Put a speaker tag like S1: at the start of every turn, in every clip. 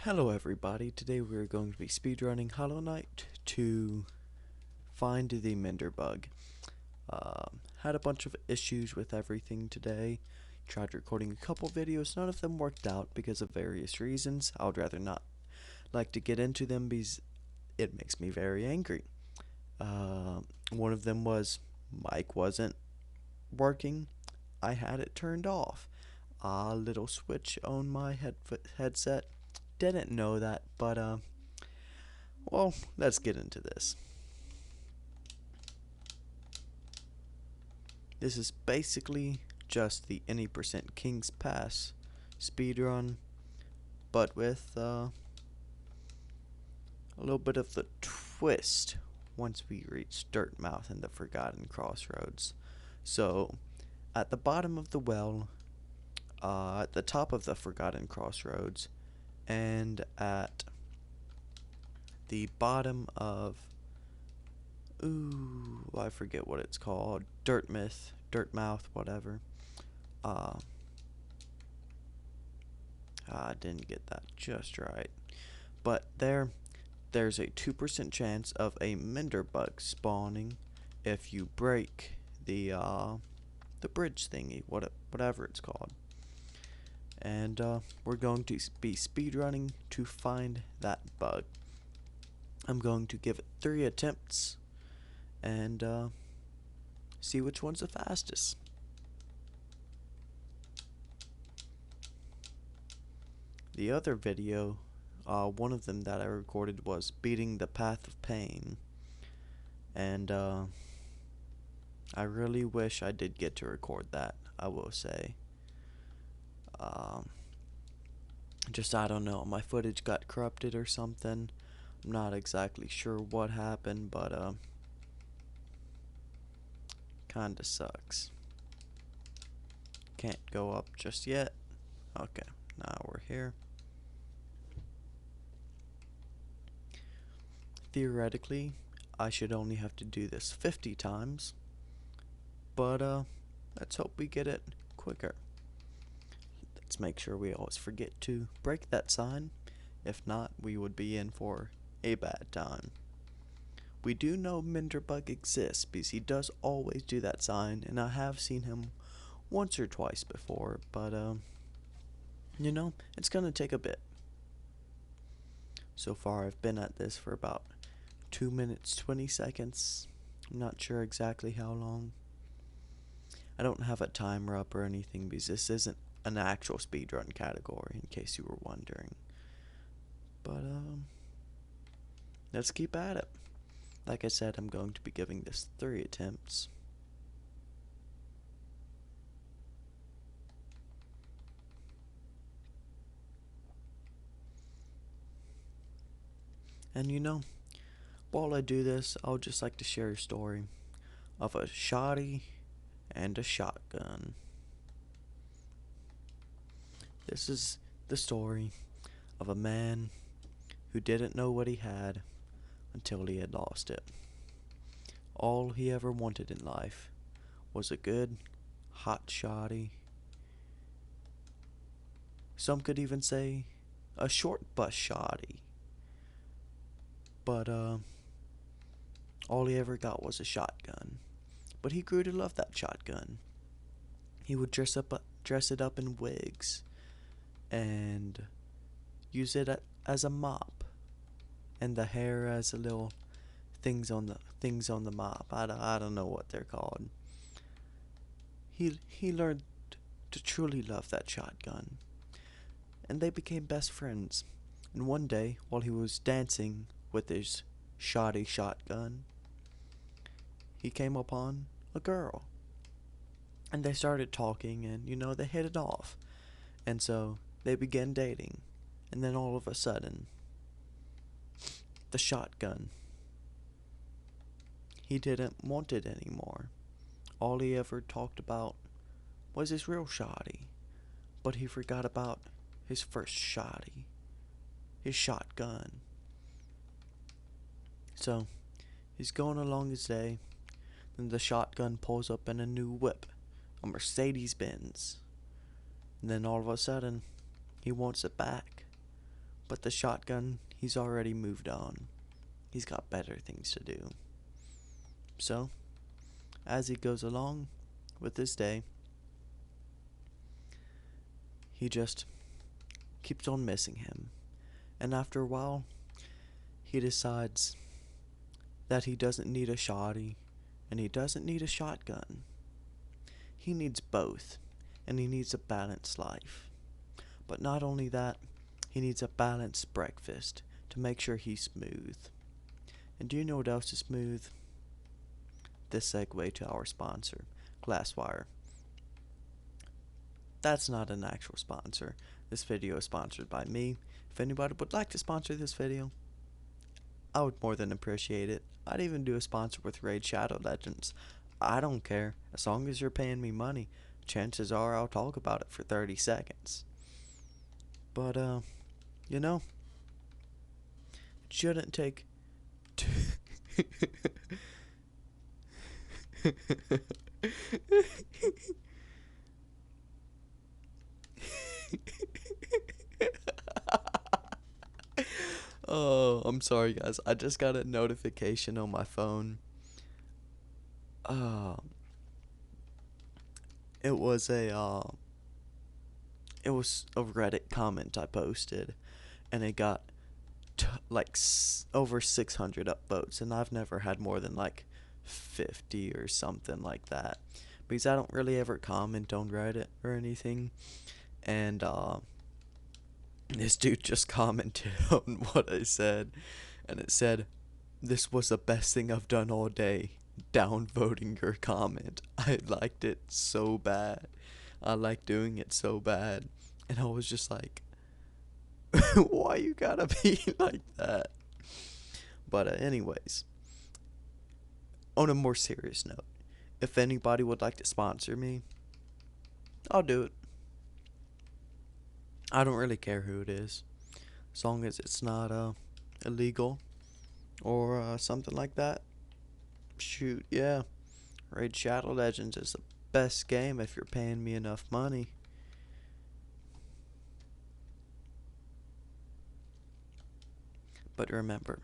S1: Hello everybody, today we're going to be speedrunning Hollow Knight to find the mender bug. Had a bunch of issues with everything today. Tried recording a couple videos, none of them worked out because of various reasons. I would rather not like to get into them because it makes me very angry. One of them was mic wasn't working. I had it turned off. A little switch on my headset. Didn't know that, but well, let's get into this. This is basically just the any percent King's Pass speedrun, but with a little bit of the twist once we reach Dirtmouth and the Forgotten Crossroads. So, at the bottom of the well, at the top of the Forgotten Crossroads, and at the bottom of I forget what it's called. Dirtmouth, whatever. I didn't get that just right. But there's a 2% chance of a mender bug spawning if you break the bridge thingy, whatever it's called. And we're going to be speedrunning to find that bug. I'm going to give it 3 attempts and see which one's the fastest. The other video, one of them that I recorded was beating the path of pain, and I really wish I did get to record that, I will say. Just I don't know, my footage got corrupted or something. I'm not exactly sure what happened, but kinda sucks. Can't go up just yet. Okay, now we're here. Theoretically, I should only have to do this 50 times, but let's hope we get it quicker. Let's make sure we always forget to break that sign. If not, we would be in for a bad time. We do know Minderbug exists because he does always do that sign, and I have seen him once or twice before, but you know, it's gonna take a bit. So far I've been at this for about 2 minutes 20 seconds. I'm not sure exactly how long. I don't have a timer up or anything because this isn't an actual speedrun category, in case you were wondering. But let's keep at it. Like I said, I'm going to be giving this 3 attempts. And you know, while I do this, I would just like to share a story of a shotty and a shotgun. This is the story of a man who didn't know what he had until he had lost it. All he ever wanted in life was a good, hot shotty. Some could even say a short bus shotty. But all he ever got was a shotgun. But he grew to love that shotgun. He would dress it up in wigs and use it as a mop, and the hair as a little things on the mop. I don't know what they're called. He learned to truly love that shotgun, and they became best friends. And one day, while he was dancing with his shoddy shotgun, he came upon a girl, and they started talking, and you know, they hit it off, and so they began dating. And then all of a sudden, the shotgun, he didn't want it anymore. All he ever talked about was his real shotty, but he forgot about his first shotty, his shotgun. So he's going along his day, and the shotgun pulls up in a new whip, a Mercedes Benz. And then all of a sudden, he wants it back, But the shotgun, he's already moved on. He's got better things to do. So, as he goes along with his day, he just keeps on missing him. And after a while, he decides that he doesn't need a shotty and he doesn't need a shotgun. He needs both, and he needs a balanced life. But not only that, he needs a balanced breakfast to make sure he's smooth. And do you know what else is smooth? This segue to our sponsor, Glasswire. That's not an actual sponsor. This video is sponsored by me. If anybody would like to sponsor this video, I would more than appreciate it. I'd even do a sponsor with Raid Shadow Legends. I don't care. As long as you're paying me money, chances are I'll talk about it for 30 seconds. But, you know, it shouldn't take Oh, I'm sorry guys. I just got a notification on my phone. Um, it was a Reddit comment I posted, and it got like over 600 upvotes, and I've never had more than like 50 or something like that, because I don't really ever comment on Reddit or anything. And this dude just commented on what I said, and it said, "This was the best thing I've done all day. Downvoting your comment. I liked it so bad. I like doing it so bad." And I was just like, why you gotta be like that? But anyways, on a more serious note, if anybody would like to sponsor me, I'll do it. I don't really care who it is, as long as it's not illegal or something like that. Shoot, yeah. Raid Shadow Legends is the best game if you're paying me enough money. But remember,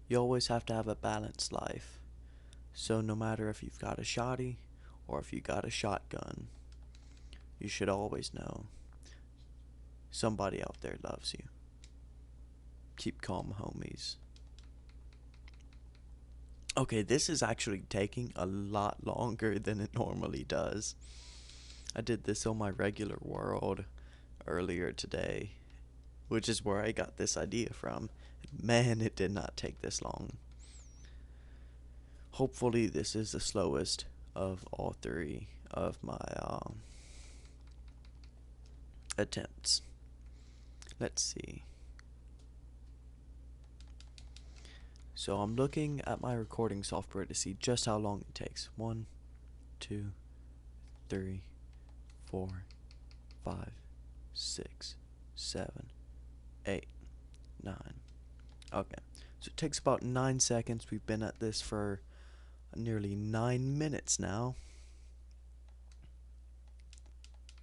S1: you always have to have a balanced life. So no matter if you've got a shotty or if you got a shotgun, you should always know somebody out there loves you. Keep calm, homies. Okay, this is actually taking a lot longer than it normally does. I did this on my regular world earlier today, which is where I got this idea from. Man, it did not take this long. Hopefully this is the slowest of all three of my attempts. Let's see. So I'm looking at my recording software to see just how long it takes. 1, 2, 3, 4, 5, 6, 7, 8, 9. Okay, so it takes about 9 seconds. We've been at this for nearly 9 minutes now.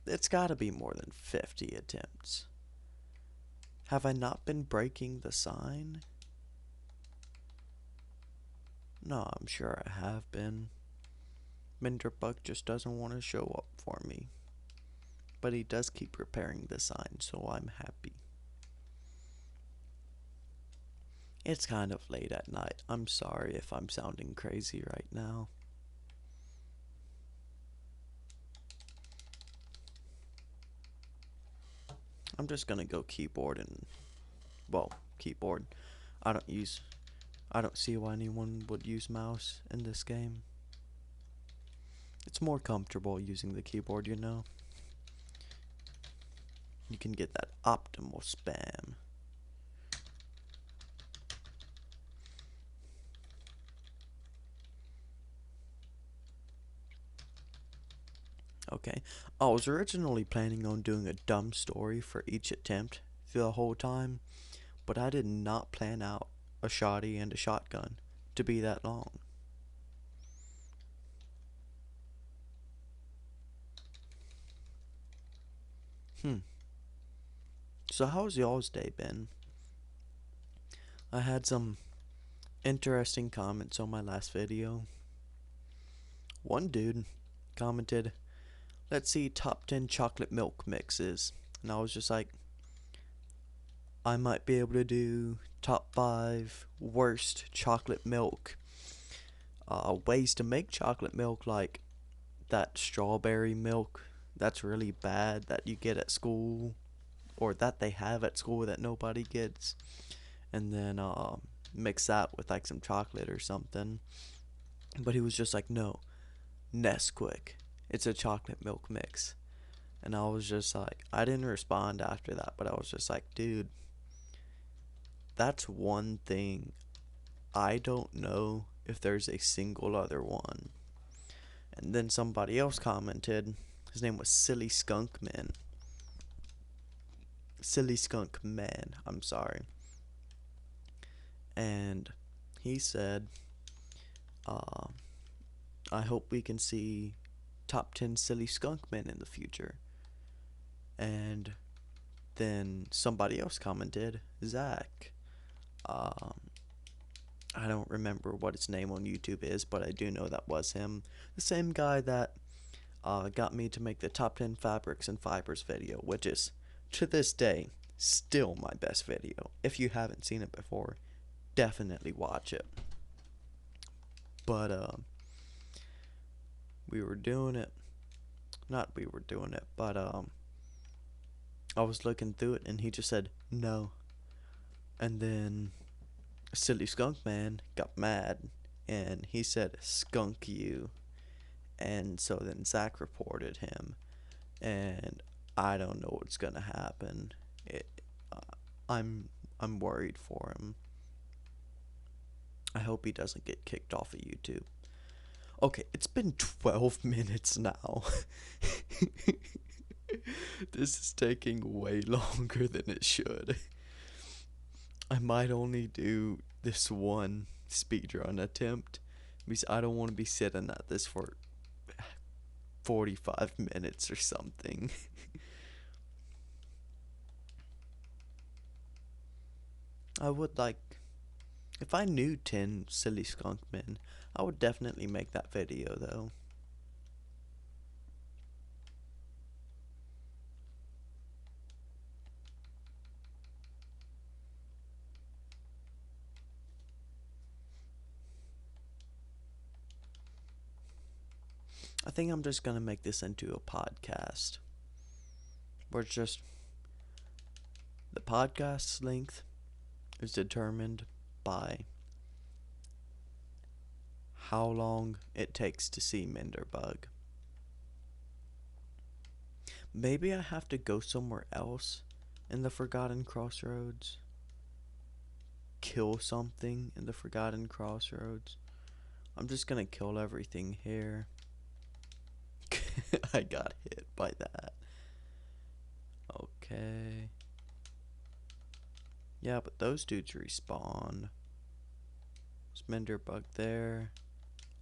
S1: It's gotta be more than 50 attempts. Have I not been breaking the sign? No, I'm sure I have been. Minderbug just doesn't want to show up for me. But he does keep repairing the sign, so I'm happy. It's kind of late at night. I'm sorry if I'm sounding crazy right now. I'm just gonna go keyboard and, well, keyboard. I don't see why anyone would use mouse in this game. It's more comfortable using the keyboard, you know. You can get that optimal spam. Okay, I was originally planning on doing a dumb story for each attempt the whole time, but I did not plan out a shotty and a shotgun to be that long. So how's y'all's day been? I had some interesting comments on my last video. One dude commented, "Let's see top 10 chocolate milk mixes." And I was just like, I might be able to do top 5 worst chocolate milk ways to make chocolate milk, like that strawberry milk that's really bad that you get at school, or that they have at school that nobody gets, and then mix that with like some chocolate or something. But he was just like, no, Nesquik, it's a chocolate milk mix. And I was just like, I didn't respond after that, but I was just like, dude, that's one thing. I don't know if there's a single other one. And then somebody else commented, his name was Silly Skunk Man. Silly Skunk Man, I'm sorry. And he said, uh, I hope we can see top 10 Silly Skunk Men in the future. And then somebody else commented, Zach. I don't remember what his name on YouTube is, but I do know that was him. The same guy that got me to make the top 10 fabrics and fibers video, which is, to this day, still my best video. If you haven't seen it before, definitely watch it. But we were doing it. Not we were doing it, but I was looking through it and he just said no. And then Silly Skunk Man got mad and he said skunk you. And so then Zach reported him, and I don't know what's gonna happen. It, uh, I'm worried for him. I hope he doesn't get kicked off of YouTube. Okay, it's been 12 minutes now. This is taking way longer than it should. I might only do this one speedrun attempt because I don't want to be sitting at this for 45 minutes or something. I would like, if I knew 10 Silly Skunk Men, I would definitely make that video though. I think I'm just gonna make this into a podcast, where it's just, the podcast's length is determined by how long it takes to see Menderbug. Maybe I have to go somewhere else in the Forgotten Crossroads. Kill something in the Forgotten Crossroads. I'm just gonna kill everything here. I got hit by that. Okay. Yeah, but those dudes respawn. Menderbug there.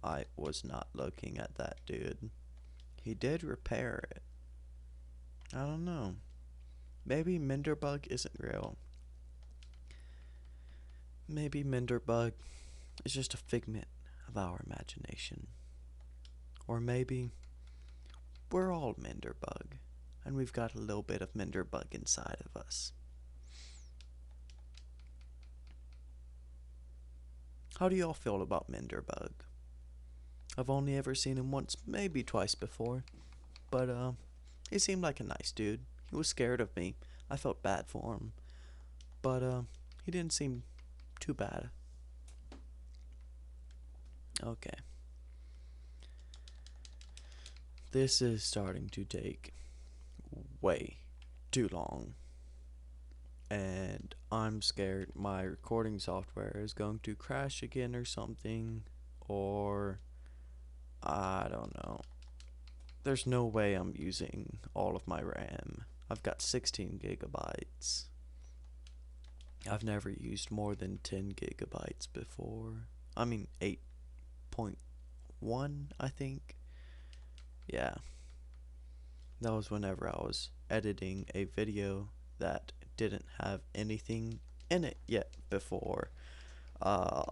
S1: I was not looking at that dude. He did repair it. I don't know. Maybe Menderbug isn't real. Maybe Menderbug is just a figment of our imagination. Or maybe we're all Menderbug, and we've got a little bit of Menderbug inside of us. How do y'all feel about Menderbug? I've only ever seen him once, maybe twice before, but he seemed like a nice dude. He was scared of me. I felt bad for him, but he didn't seem too bad. Okay. This is starting to take way too long, and I'm scared my recording software is going to crash again or something, or I don't know. There's no way I'm using all of my RAM. I've got 16 gigabytes. I've never used more than 10 gigabytes before. I mean 8.1, I think. Yeah. That was whenever I was editing a video that didn't have anything in it yet before. Uh,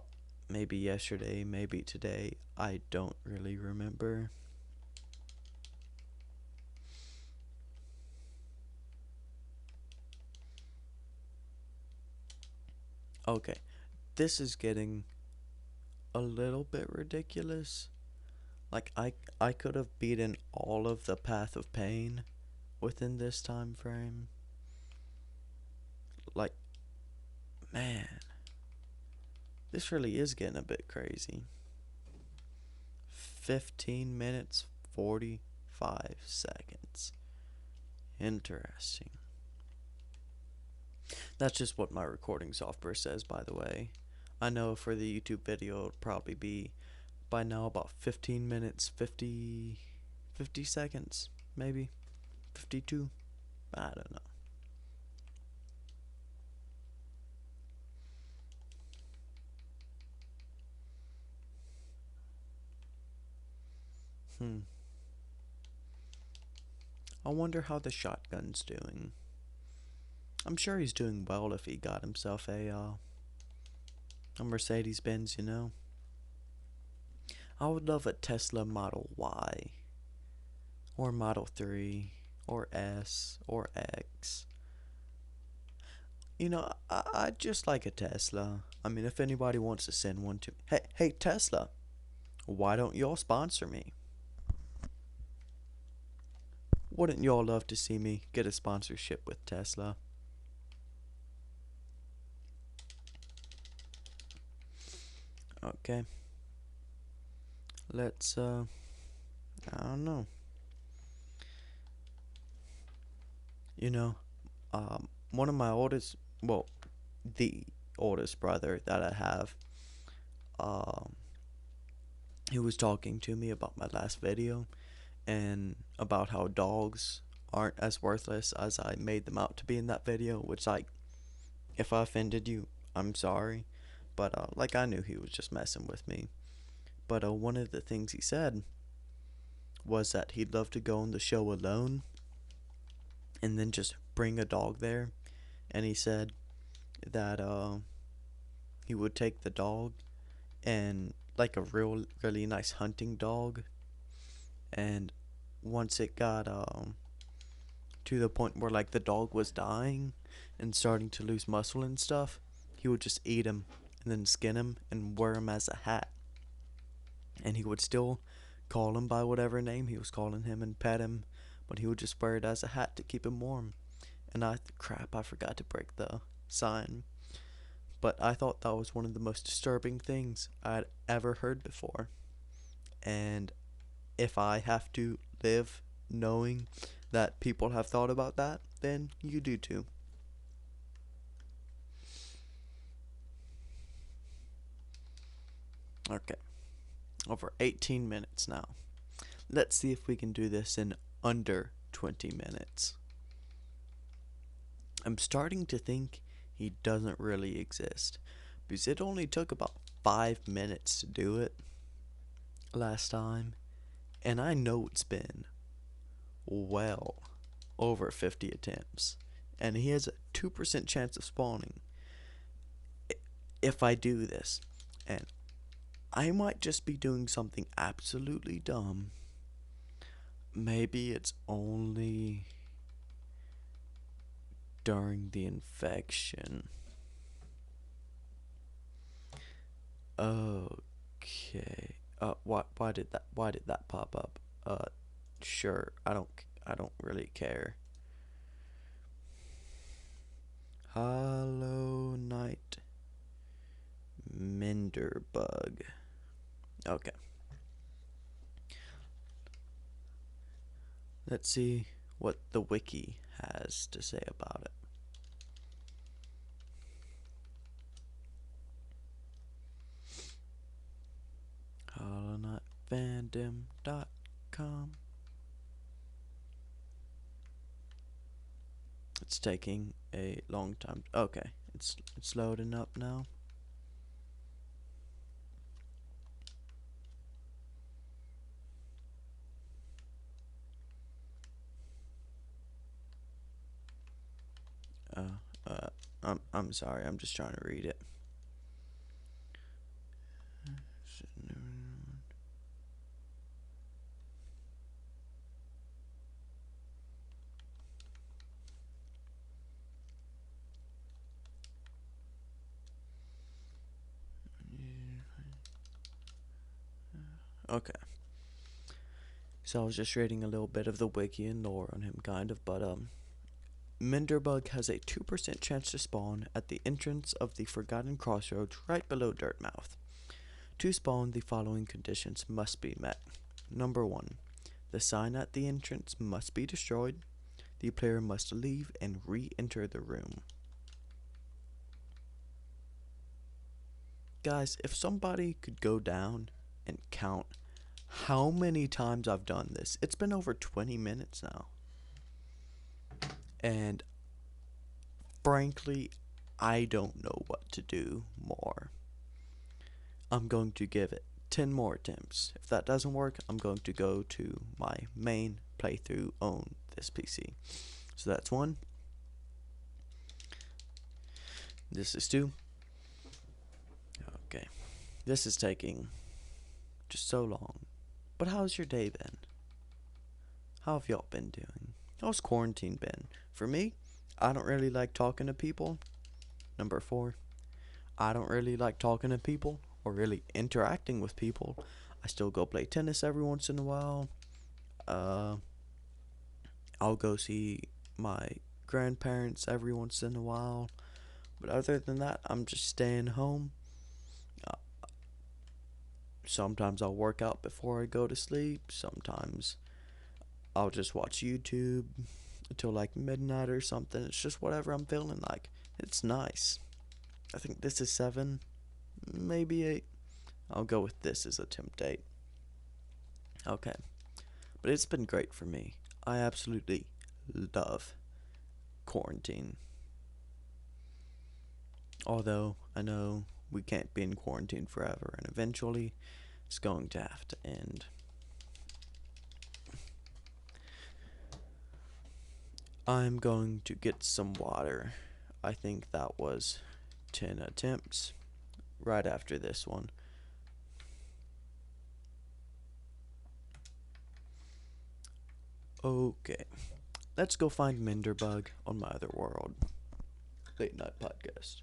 S1: Maybe yesterday, maybe today. I don't really remember. Okay, this is getting a little bit ridiculous. Like I could have beaten all of the Path of Pain within this time frame. Like, man, this really is getting a bit crazy. 15 minutes 45 seconds. Interesting. That's just what my recording software says, by the way. I know for the YouTube video it'll probably be by now about 15 minutes 50 seconds, maybe 52. I don't know. Hmm. I wonder how the shotgun's doing. I'm sure he's doing well if he got himself a Mercedes Benz, you know. I would love a Tesla Model Y or Model 3 or S or X. You know, I'd just like a Tesla. I mean, if anybody wants to send one to me. Hey, Tesla, why don't y'all sponsor me? Wouldn't y'all love to see me get a sponsorship with Tesla? Okay. Let's, I don't know. You know, one of my oldest, well, the oldest brother that I have, um, he was talking to me about my last video and about how dogs aren't as worthless as I made them out to be in that video, which, like, if I offended you, I'm sorry. But, like, I knew he was just messing with me. But, one of the things he said was that he'd love to go on the show alone and then just bring a dog there. And he said that, he would take the dog and, like, a really nice hunting dog. And once it got, to the point where, like, the dog was dying and starting to lose muscle and stuff, he would just eat him and then skin him and wear him as a hat. And he would still call him by whatever name he was calling him and pet him, but he would just wear it as a hat to keep him warm. And crap, I forgot to break the sign. But I thought that was one of the most disturbing things I'd ever heard before. And if I have to live knowing that people have thought about that, then you do too. Okay, over 18 minutes now. Let's see if we can do this in under 20 minutes. I'm starting to think he doesn't really exist because it only took about 5 minutes to do it last time, and I know it's been well over 50 attempts, and he has a 2% chance of spawning if I do this. And I might just be doing something absolutely dumb. Maybe it's only during the infection. Okay. Why did that pop up? Sure. I don't really care. Hollow Knight Mender bug. Okay. Let's see what the wiki has to say about it. HollowKnightFandom.com. It's taking a long time. Okay, it's loading up now. I'm I'm sorry, I'm just trying to read it. Okay. So I was just reading a little bit of the wiki and lore on him, kind of, but Minderbug has a 2% chance to spawn at the entrance of the Forgotten Crossroads right below Dirtmouth. To spawn, the following conditions must be met. Number 1. The sign at the entrance must be destroyed. The player must leave and re-enter the room. Guys, if somebody could go down and count how many times I've done this, it's been over 20 minutes now. And frankly, I don't know what to do more. I'm going to give it 10 more attempts. If that doesn't work, I'm going to go to my main playthrough on this PC. So that's 1. This is 2. Okay. This is taking just so long. But how's your day been? How have y'all been doing? How's quarantine been? For me, I don't really like talking to people. Number 4. I don't really like talking to people or really interacting with people. I still go play tennis every once in a while. I'll go see my grandparents every once in a while. But other than that, I'm just staying home. Uh, Sometimes I'll work out before I go to sleep. Sometimes I'll just watch YouTube until like midnight or something. It's just whatever I'm feeling like. It's nice. I think this is 7, maybe 8. I'll go with this as attempt 8. Okay. But it's been great for me. I absolutely love quarantine. Although I know we can't be in quarantine forever, and eventually it's going to have to end. I'm going to get some water. I think that was 10 attempts right after this one. Okay, let's go find Minderbug on my other world. Late night podcast.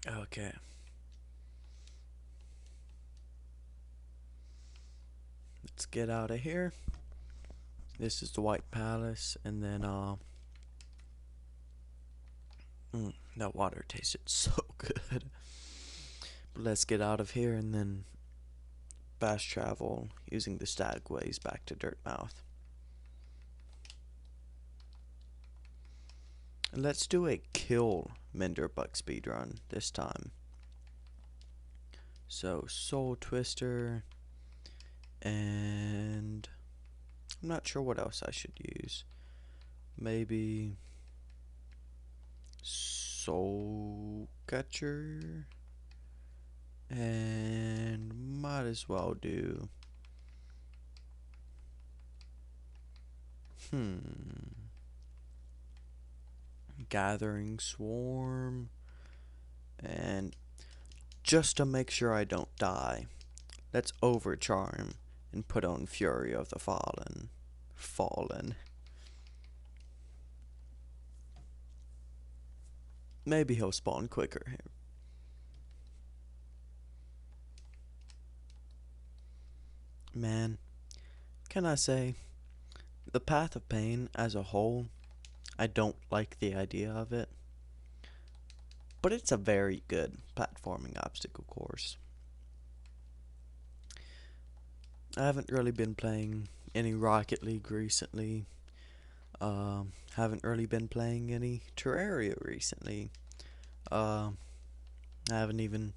S1: Okay. Let's get out of here. This is the White Palace, and then that water tasted so good. But let's get out of here and then fast travel using the stagways back to Dirtmouth. And let's do a kill Minderbug speedrun this time. So Soul Twister, and I'm not sure what else I should use. Maybe Soul Catcher, and might as well do Gathering Swarm, and just to make sure I don't die, let's overcharm and put on Fury of the Fallen. Maybe he'll spawn quicker here. Man, can I say, the Path of Pain as a whole, I don't like the idea of it. But it's a very good platforming obstacle course. I haven't really been playing any Rocket League recently. Haven't really been playing any Terraria recently. I haven't even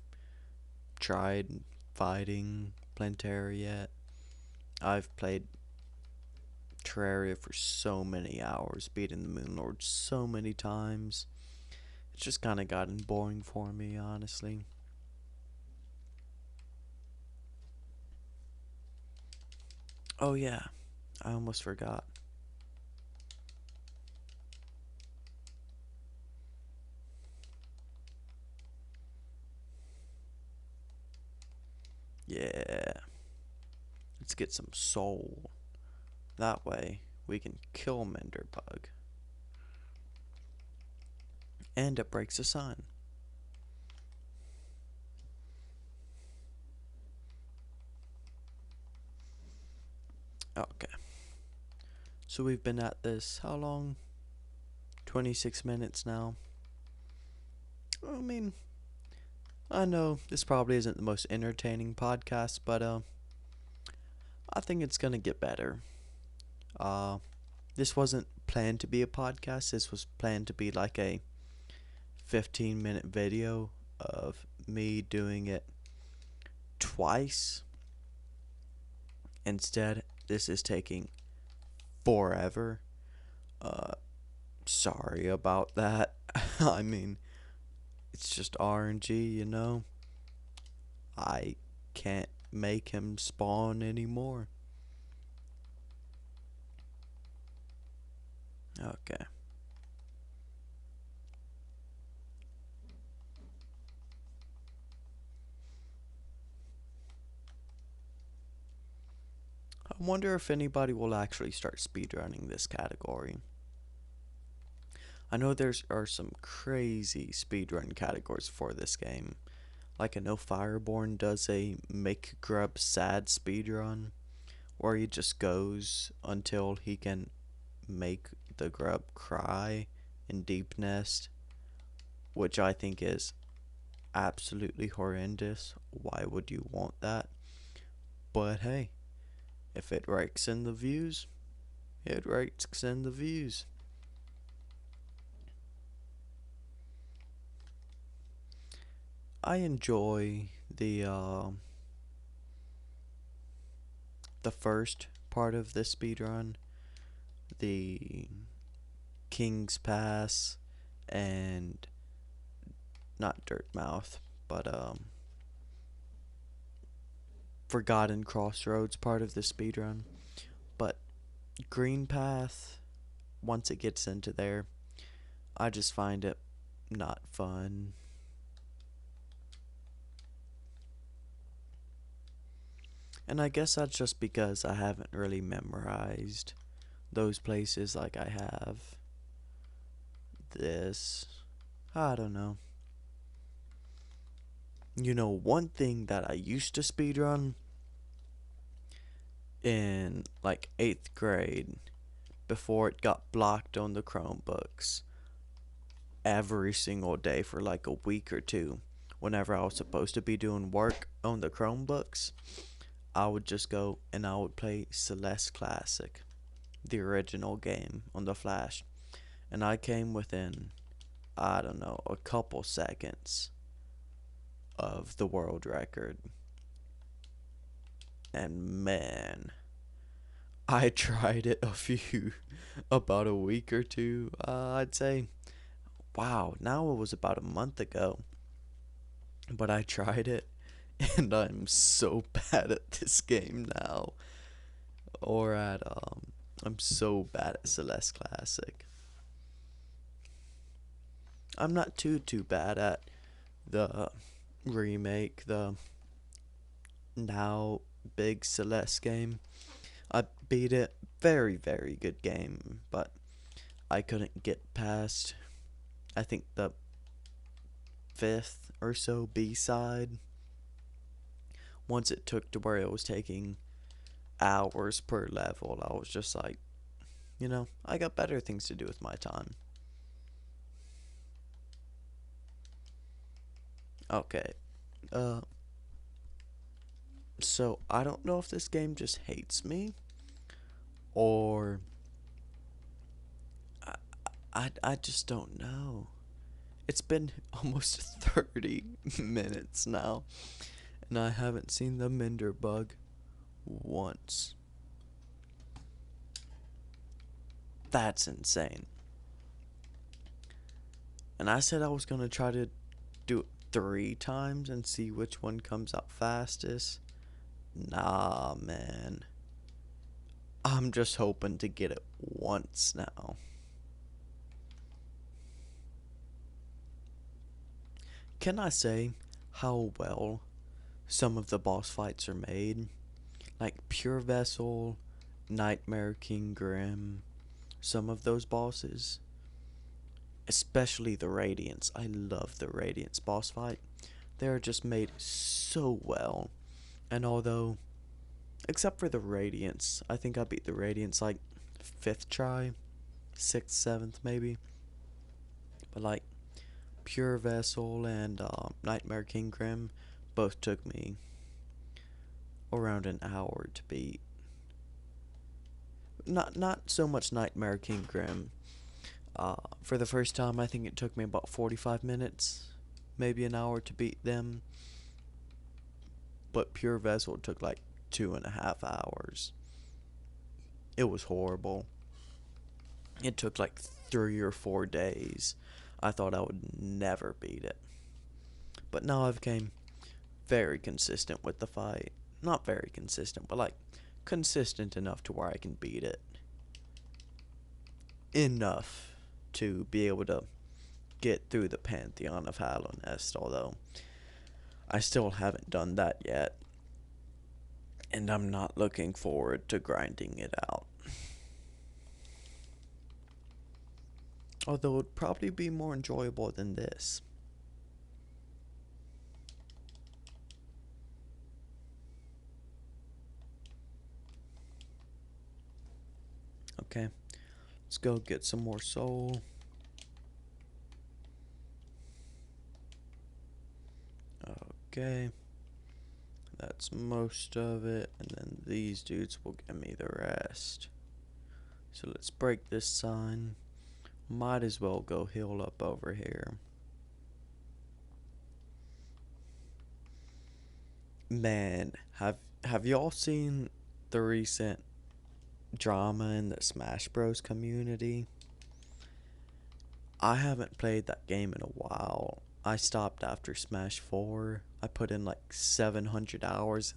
S1: tried fighting Plantera yet. I've played Terraria for so many hours, beating the Moon Lord so many times. It's just kind of gotten boring for me, honestly. Oh yeah, I almost forgot. Yeah, let's get some soul. That way we can kill Mender Bug. And it breaks a sign. Okay. So we've been at this how long? 26 minutes now. I mean, I know this probably isn't the most entertaining podcast, but I think it's gonna get better. Uh this wasn't planned to be a podcast. This was planned to be like a 15-minute video of me doing it twice. Instead, this is taking forever. Uh sorry about that. I mean, it's just RNG, you know. I can't make him spawn anymore. Okay. I wonder if anybody will actually start speedrunning this category. I know there are some crazy speedrun categories for this game. Like I know Fireborn does a make grub sad speedrun where he just goes until he can make the grub cry in Deep Nest, which I think is absolutely horrendous. Why would you want that? But hey, if it rakes in the views, it rakes in the views. I enjoy the first part of this speedrun, the King's Pass, and not Dirtmouth, but Forgotten Crossroads part of the speedrun. But Green Path, once it gets into there, I just find it not fun. And I guess that's just because I haven't really memorized those places like I have this. I don't know. You know, one thing that I used to speedrun in like 8th grade before it got blocked on the Chromebooks every single day for like a week or two. Whenever I was supposed to be doing work on the Chromebooks, I would just go and I would play Celeste Classic, the original game on the Flash. And I came within, I don't know, a couple seconds of the world record. And man, I tried it about a week or two, I'd say. Wow, now it was about a month ago. But I tried it, and I'm so bad at this game now. Or I'm so bad at Celeste Classic. I'm not too bad at the remake, the now big Celeste game. I beat it, very good game, but I couldn't get past, I think, the fifth or so B-side. Once it took to where it was taking hours per level, I was just like, you know, I got better things to do with my time. Okay. Uh, so I don't know if this game just hates me or I, I just don't know. It's been almost 30 minutes now, and I haven't seen the mender bug once. That's insane. And I said I was gonna try to do it 3 times and see which one comes out fastest. Nah, man. I'm just hoping to get it once now. Can I say how well some of the boss fights are made? Like Pure Vessel, Nightmare King Grim, some of those bosses. Especially the Radiance. I love the Radiance boss fight. They're just made so well. And although, except for the Radiance, I think I beat the Radiance like 5th try, 6th, 7th maybe. But like Pure Vessel and Nightmare King Grim both took me around an hour to beat. Not so much Nightmare King Grim. For the first time, I think it took me about 45 minutes, maybe an hour to beat them. But Pure Vessel took like 2.5 hours. It was horrible. It took like 3 or 4 days. I thought I would never beat it. But now I've become very consistent with the fight. Not very consistent, but like consistent enough to where I can beat it. Enough to be able to get through the Pantheon of Hallownest, although I still haven't done that yet. And I'm not looking forward to grinding it out. Although it'd probably be more enjoyable than this. Okay, let's go get some more soul. Okay, that's most of it, and then these dudes will give me the rest. So let's break this sign. Might as well go heal up over here. Man, have y'all seen the recent drama in the Smash Bros community? I haven't played that game in a while. I stopped after Smash 4. I put in like 700 hours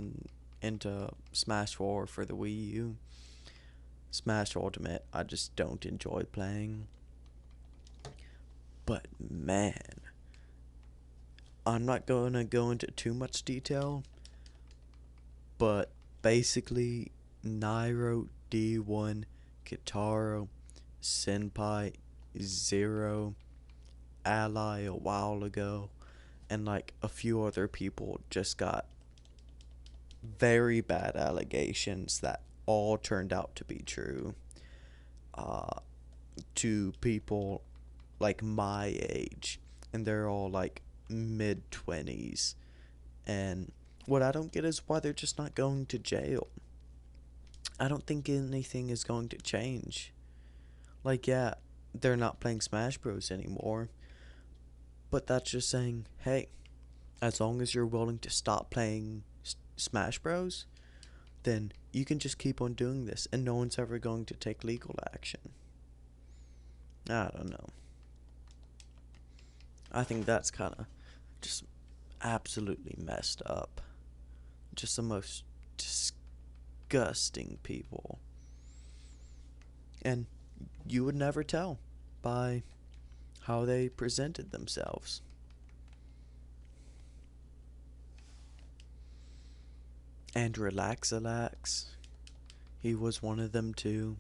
S1: into Smash 4 for the Wii U. Smash Ultimate, I just don't enjoy playing. But man, I'm not gonna go into too much detail, but basically Nairo, D1, Kitaro, Senpai, Zero, Ally a while ago, and like a few other people just got very bad allegations that all turned out to be true. To people like my age, and they're all like mid-20s. And what I don't get is why they're just not going to jail. I don't think anything is going to change. Like, yeah, they're not playing Smash Bros anymore, but that's just saying, hey, as long as you're willing to stop playing Smash Bros, then you can just keep on doing this, and no one's ever going to take legal action. I don't know. I think that's kind of just absolutely messed up. Just the most disgusting people. And you would never tell by how they presented themselves. And Relax, he was one of them too.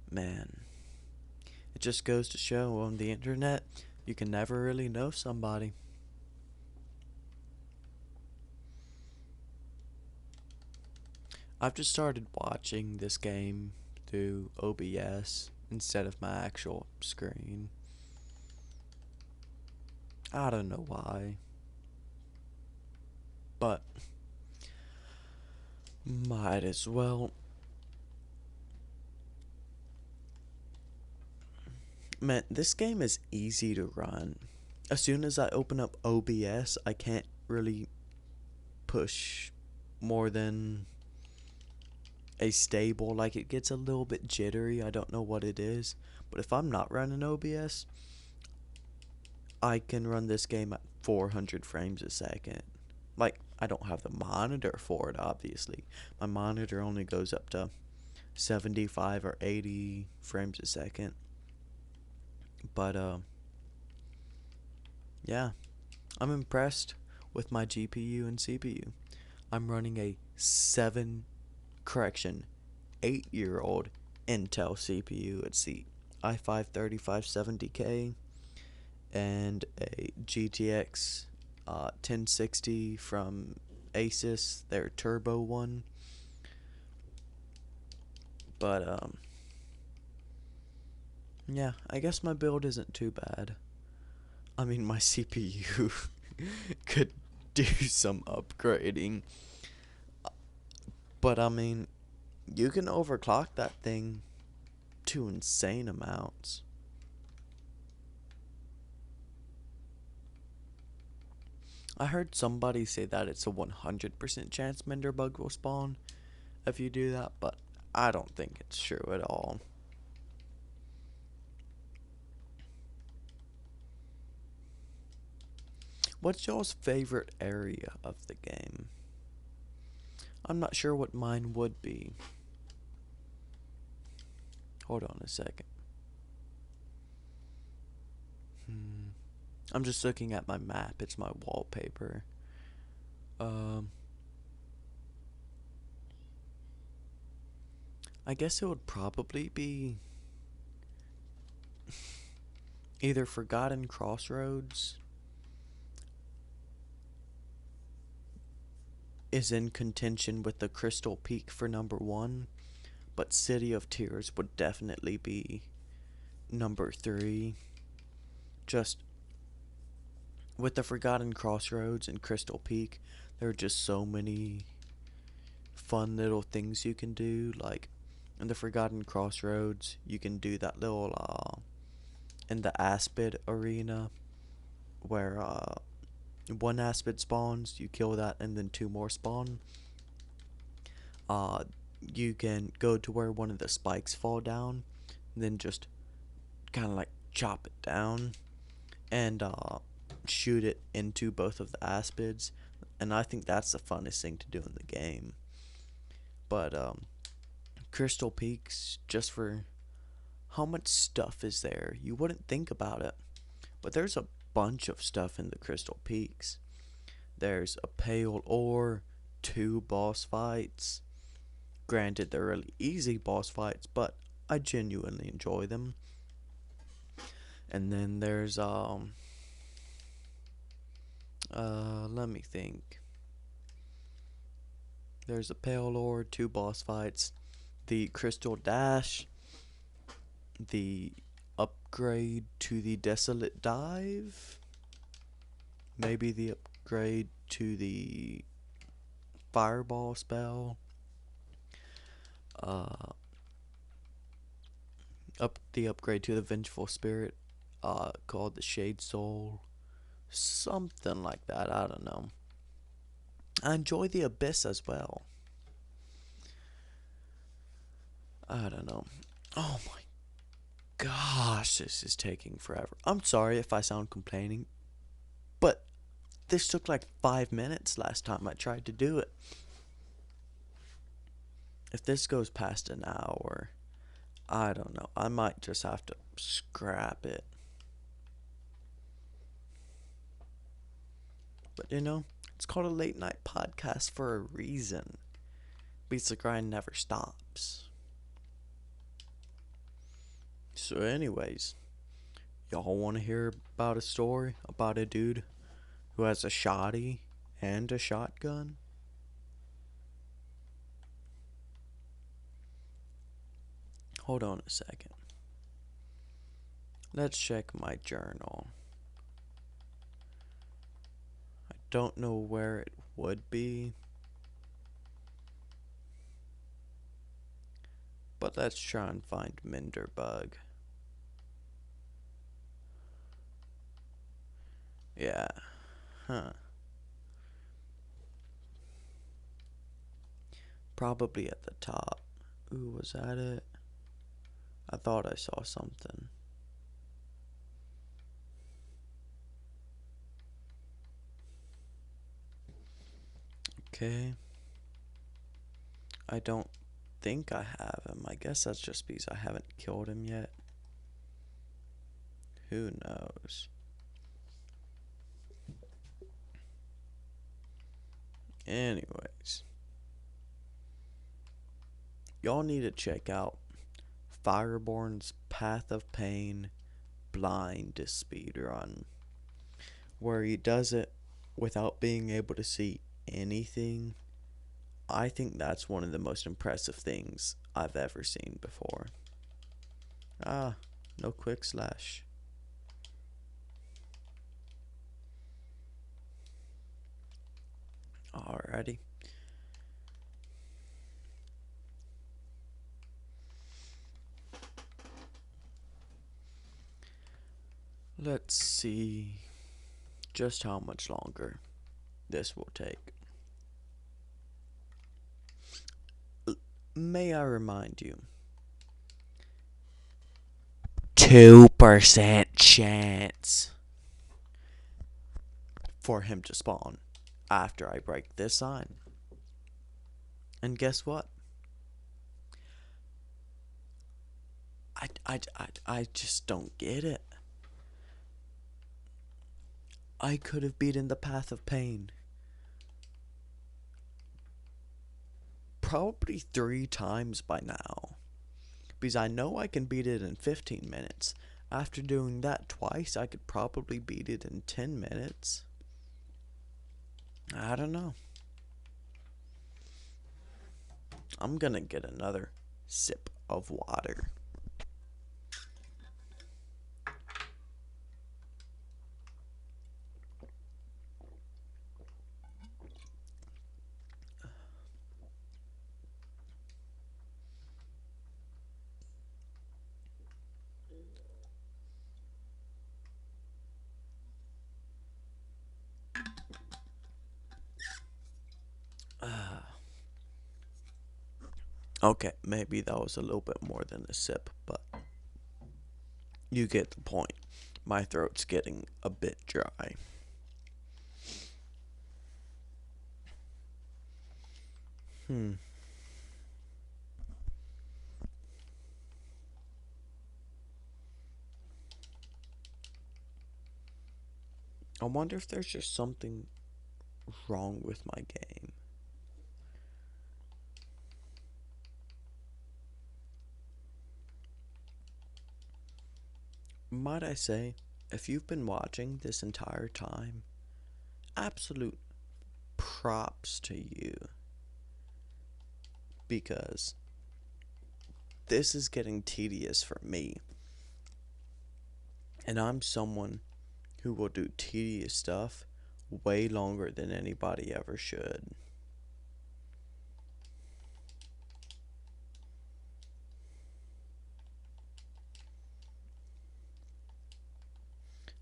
S1: Man, it just goes to show on the internet, you can never really know somebody. I've just started watching this game through OBS instead of my actual screen. I don't know why, but might as well. Man, this game is easy to run. As soon as I open up OBS, I can't really push more than a stable, like it gets a little bit jittery. I don't know what it is, but if I'm not running OBS, I can run this game at 400 frames a second. Like, I don't have the monitor for it, obviously. My monitor only goes up to 75 or 80 frames a second. But, yeah, I'm impressed with my GPU and CPU. I'm running a 8-year-old Intel CPU. It's the i5-3570K and a GTX 1060 from Asus, their turbo one. But yeah, I guess my build isn't too bad. I mean, my CPU could do some upgrading, but I mean, you can overclock that thing to insane amounts. I heard somebody say that it's a 100% chance mender bug will spawn if you do that, but I don't think it's true at all. What's y'all's favorite area of the game? I'm not sure what mine would be. Hold on a second. I'm just looking at my map. It's my wallpaper. I guess it would probably be either Forgotten Crossroads is in contention with the Crystal Peak for number 1, but City of Tears would definitely be number 3. Just with the Forgotten Crossroads and Crystal Peak, there are just so many fun little things you can do. Like in the Forgotten Crossroads, you can do that little in the Aspid arena where one Aspid spawns, you kill that, and then 2 more spawn. You can go to where one of the spikes fall down, and then just kind of like chop it down and shoot it into both of the Aspids, and I think that's the funnest thing to do in the game. But Crystal Peaks, just for how much stuff is there, you wouldn't think about it, but there's a bunch of stuff in the Crystal Peaks. There's a pale ore, 2 boss fights. Granted, they're really easy boss fights, but I genuinely enjoy them. And then there's let me think. There's a pale ore, 2 boss fights, the Crystal Dash, the upgrade to the Desolate Dive, maybe the upgrade to the Fireball spell, the upgrade to the Vengeful Spirit, called the Shade Soul, something like that. I don't know. I enjoy the Abyss as well. I don't know. Oh my gosh, this is taking forever. I'm sorry if I sound complaining, but this took like 5 minutes last time I tried to do it. If this goes past an hour, I don't know. I might just have to scrap it. But you know, it's called a late night podcast for a reason. Beats the grind never stops. So anyways, y'all want to hear about a story about a dude who has a shotty and a shotgun? Hold on a second. Let's check my journal. I don't know where it would be, but let's try and find mender bug. Yeah. Huh. Probably at the top. Ooh, was that it? I thought I saw something. Okay. I don't think I have him. I guess that's just because I haven't killed him yet. Who knows? Anyways, y'all need to check out Fireborn's Path of Pain blind speedrun, where he does it without being able to see anything. I think that's one of the most impressive things I've ever seen before. Ah, no quick slash. Alrighty. Let's see just how much longer this will take. May I remind you, 2% chance for him to spawn after I break this sign. And guess what? I just don't get it. I could have beaten the Path of Pain probably 3 times by now, because I know I can beat it in 15 minutes. After doing that twice, I could probably beat it in 10 minutes. I don't know. I'm gonna get another sip of water. Okay, maybe that was a little bit more than a sip, but you get the point. My throat's getting a bit dry. I wonder if there's just something wrong with my game. Might I say, if you've been watching this entire time, absolute props to you. Because this is getting tedious for me. And I'm someone who will do tedious stuff way longer than anybody ever should.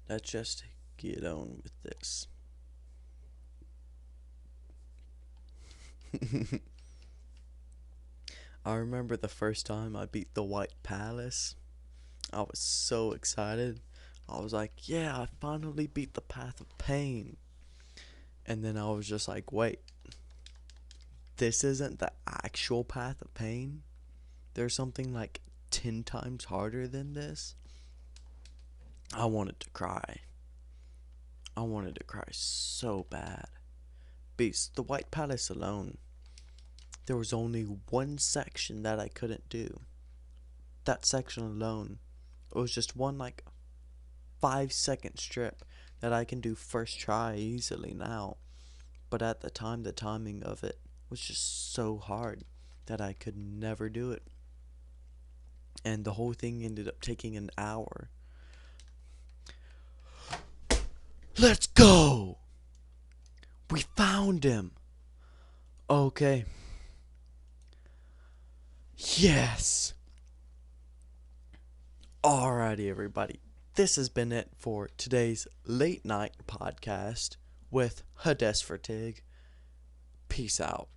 S1: Let's just get on with this. I remember the first time I beat the White Palace. I was so excited. I was like, yeah, I finally beat the Path of Pain. And then I was just like, wait, this isn't the actual Path of Pain? There's something like 10 times harder than this? I wanted to cry. I wanted to cry so bad. Because the White Palace alone, there was only one section that I couldn't do. That section alone, it was just one like 5-second strip that I can do first try easily now. But at the time, the timing of it was just so hard that I could never do it. And the whole thing ended up taking an hour. Let's go! We found him! Okay. Yes! Alrighty, everybody. This has been it for today's late night podcast with Hades Vertig. Peace out.